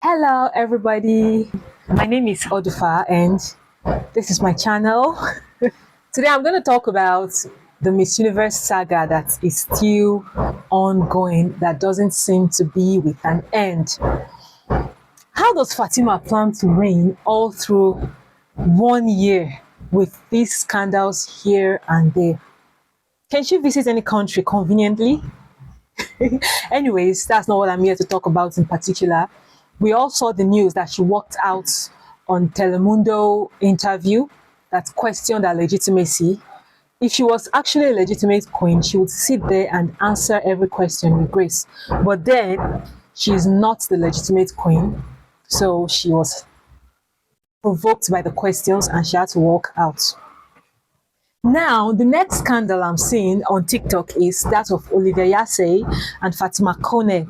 Hello, everybody. My name is Odufa, and this is my channel. Today, I'm going to talk about the Miss Universe saga that is still ongoing, that doesn't seem to be with an end. How does Fatima plan to reign all through 1 year with these scandals here and there? Can she visit any country conveniently? Anyways, that's not what I'm here to talk about in particular. We all saw the news that she walked out on Telemundo interview that questioned her legitimacy. If she was actually a legitimate queen, she would sit there and answer every question with grace. But then she's not the legitimate queen, so she was provoked by the questions and she had to walk out. Now, the next scandal I'm seeing on TikTok is that of Olivia Yace and Fatima Kone.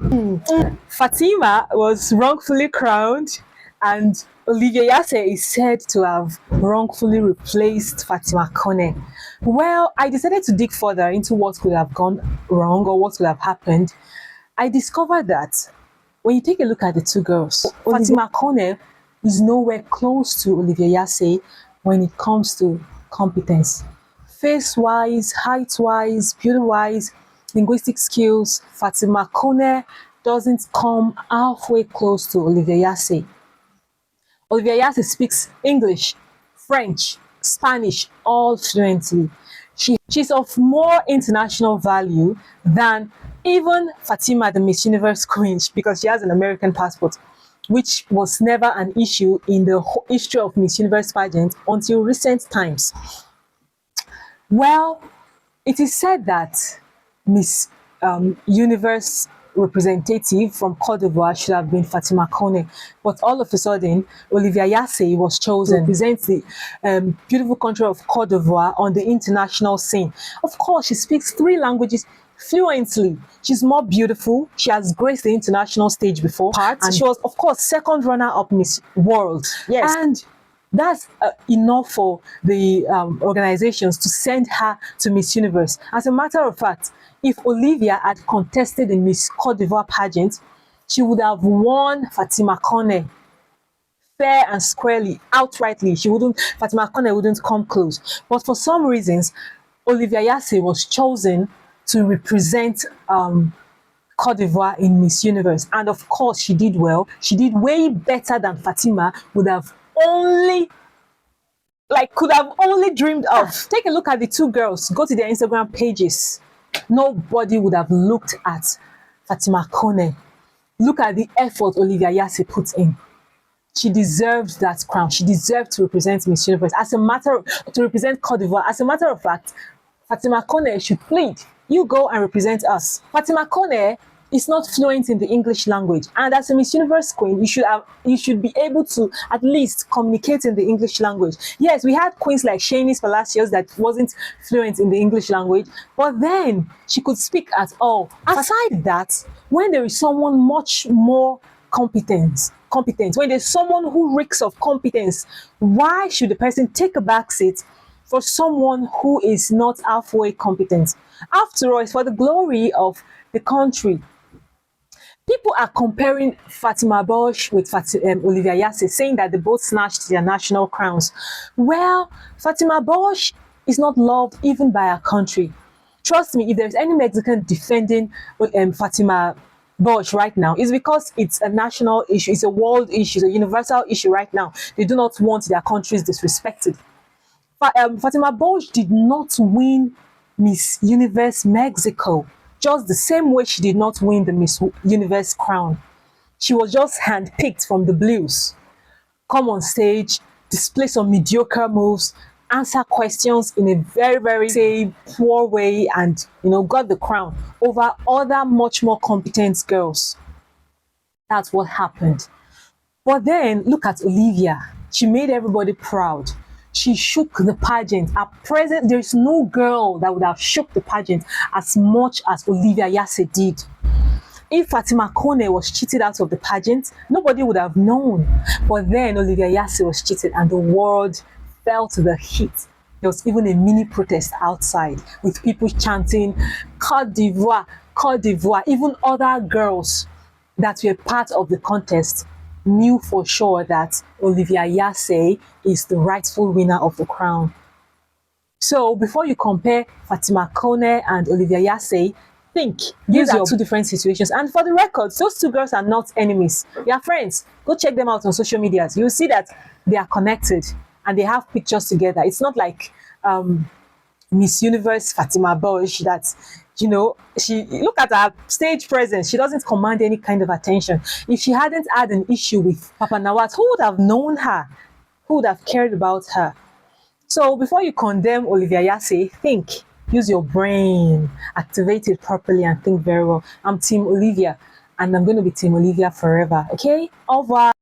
Fatima was wrongfully crowned, and Olivia Yace is said to have wrongfully replaced Fatima Kone. Well, I decided to dig further into what could have gone wrong or what could have happened. I discovered that when you take a look at the two girls, Fatima Kone is nowhere close to Olivia Yace when it comes to competence. Face-wise, height-wise, beauty-wise, linguistic skills, Fatima Kone doesn't come halfway close to Olivia Yace. Olivia Yace speaks English, French, Spanish, all fluently. She's of more international value than even Fatima, the Miss Universe queen, because she has an American passport, which was never an issue in the history of Miss Universe pageant until recent times. Well, it is said that Miss Universe representative from Cote d'Ivoire should have been Fatima Kone, but all of a sudden, Olivia Yace was chosen to represent the beautiful country of Cote d'Ivoire on the international scene. Of course, she speaks 3 languages fluently. She's more beautiful. She has graced the international stage before, and she was, of course, second runner-up Miss World. Yes, and that's enough for the organizations to send her to Miss Universe. As a matter of fact, if Olivia had contested the Miss Cote d'Ivoire pageant, she would have won Fatima Kone fair and squarely, outrightly. Fatima Kone wouldn't come close. But for some reasons, Olivia Yace was chosen to represent Cote d'Ivoire in Miss Universe. And of course, she did well. She did way better than Fatima could have only dreamed of. Take a look at the two girls. Go to their Instagram pages. Nobody would have looked at Fatima Kone. Look at the effort Olivia Yace put in. She deserved that crown. She deserved to represent Miss Universe. To represent Cote d'Ivoire. As a matter of fact, Fatima Kone should plead. You go and represent us. Fatima Kone is not fluent in the English language, and as a Miss Universe queen, you should be able to at least communicate in the English language. Yes, we had queens like Shanice Palacios that wasn't fluent in the English language, but then she could speak at all. Aside that, when there is someone much more competent, when there's someone who reeks of competence, why should the person take a back seat for someone who is not halfway competent? After all, it's for the glory of the country. People are comparing Fatima Bosch with Olivia Yace, saying that they both snatched their national crowns. Well, Fatima Bosch is not loved even by our country. Trust me, if there's any Mexican defending Fatima Bosch right now, it's because it's a national issue, it's a world issue, it's a universal issue right now. They do not want their countries disrespected. Fatima Bosch did not win Miss Universe Mexico, just the same way she did not win the Miss Universe crown. She was just handpicked from the blues. Come on stage, display some mediocre moves, answer questions in a very, very poor way, and got the crown over other much more competent girls. That's what happened. But then look at Olivia. She made everybody proud. She shook the pageant. At present, there is no girl that would have shook the pageant as much as Olivia Yace did. If Fatima Kone was cheated out of the pageant, nobody would have known. But then Olivia Yace was cheated and the world felt the heat. There was even a mini protest outside with people chanting, Cote d'Ivoire, Cote d'Ivoire. Even other girls that were part of the contest knew for sure that Olivia Yace is the rightful winner of the crown. So before you compare Fatima Kone and Olivia Yace, think these are two different situations. And for the records, those two girls are not enemies. They are friends. Go check them out on social medias. You'll see that they are connected and they have pictures together. It's not like Miss Universe Fatima Bosch that she look at her stage presence. She doesn't command any kind of attention. If she hadn't had an issue with Papa Nawat, who would have known her? Who would have cared about her? So before you condemn Olivia Yace, think, use your brain, activate it properly and think very well. I'm Team Olivia and I'm going to be Team Olivia forever. Okay? Au revoir.